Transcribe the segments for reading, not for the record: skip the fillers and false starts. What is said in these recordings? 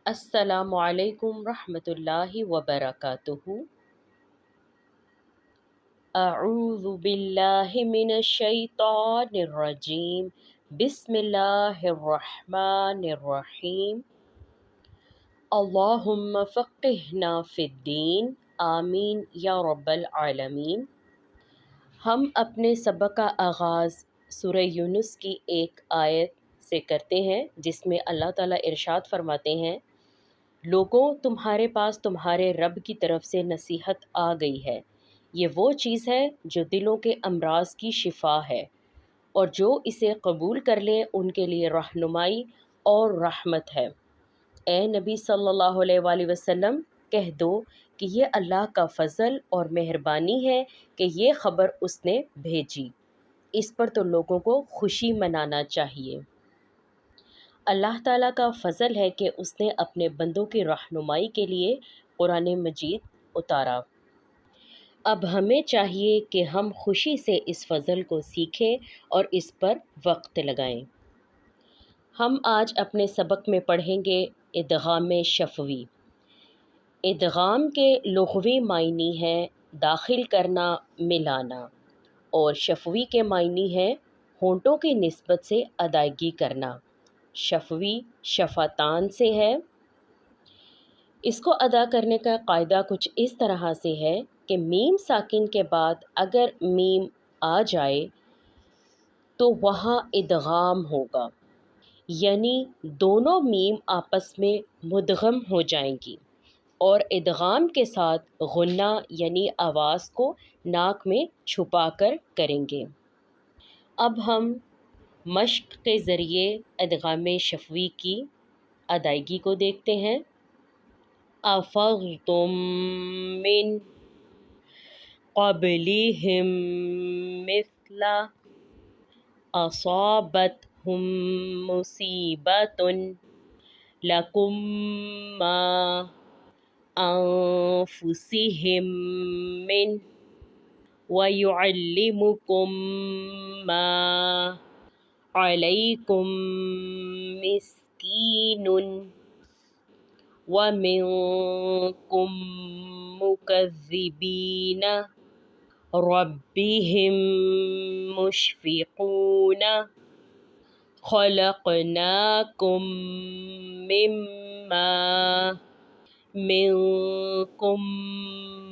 السلام علیکم ورحمۃ اللہ وبرکاتہ۔ اعوذ باللہ من الشیطان الرجیم، بسم اللہ الرحمن الرحیم۔ اللہم فقہنا فی الدین، آمین یا رب العالمین۔ ہم اپنے سبق کا آغاز سورہ یونس کی ایک آیت سے کرتے ہیں جس میں اللہ تعالیٰ ارشاد فرماتے ہیں، لوگوں تمہارے پاس تمہارے رب کی طرف سے نصیحت آ گئی ہے، یہ وہ چیز ہے جو دلوں کے امراض کی شفا ہے، اور جو اسے قبول کر لیں ان کے لیے رہنمائی اور رحمت ہے۔ اے نبی صلی اللہ علیہ وآلہ وسلم، کہہ دو کہ یہ اللہ کا فضل اور مہربانی ہے کہ یہ خبر اس نے بھیجی، اس پر تو لوگوں کو خوشی منانا چاہیے۔ اللہ تعالیٰ کا فضل ہے کہ اس نے اپنے بندوں کی رہنمائی کے لیے قرآن مجید اتارا۔ اب ہمیں چاہیے کہ ہم خوشی سے اس فضل کو سیکھیں اور اس پر وقت لگائیں۔ ہم آج اپنے سبق میں پڑھیں گے ادغام شفوی۔ ادغام کے لغوی معنی ہے داخل کرنا، ملانا، اور شفوی کے معنی ہے ہونٹوں کی نسبت سے ادائیگی کرنا۔ شفوی شفتان سے ہے۔ اس کو ادا کرنے کا قاعدہ کچھ اس طرح سے ہے کہ میم ساکن کے بعد اگر میم آ جائے تو وہاں ادغام ہوگا، یعنی دونوں میم آپس میں مدغم ہو جائیں گی، اور ادغام کے ساتھ غنہ یعنی آواز کو ناک میں چھپا کر کریں گے۔ اب ہم مشق کے ذریعے ادغام شفوی کی ادائیگی کو دیکھتے ہیں۔ افغتم من قبلہم مثل اصابتہم مصیبۃ لکم ما انفسہم من وَيُعَلِّمُكُم مَّا عَلَيْكُم مِّسْكِينٌ وَمِنكُم مُّكَذِّبِينَ رَبِّهِم مُّشْفِقُونَ خَلَقْنَاكُم مِّن مَّاءٍ مِّنكُم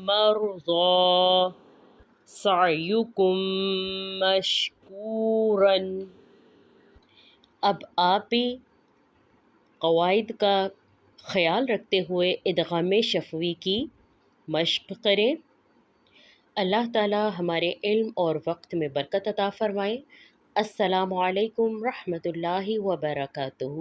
مَّرْضَىٰ سعیکم مشکورا۔ اب آپ بھی قواعد کا خیال رکھتے ہوئے ادغام شفوی کی مشق کریں۔ اللہ تعالیٰ ہمارے علم اور وقت میں برکت عطا فرمائے۔ السلام علیکم ورحمۃ اللہ وبرکاتہ۔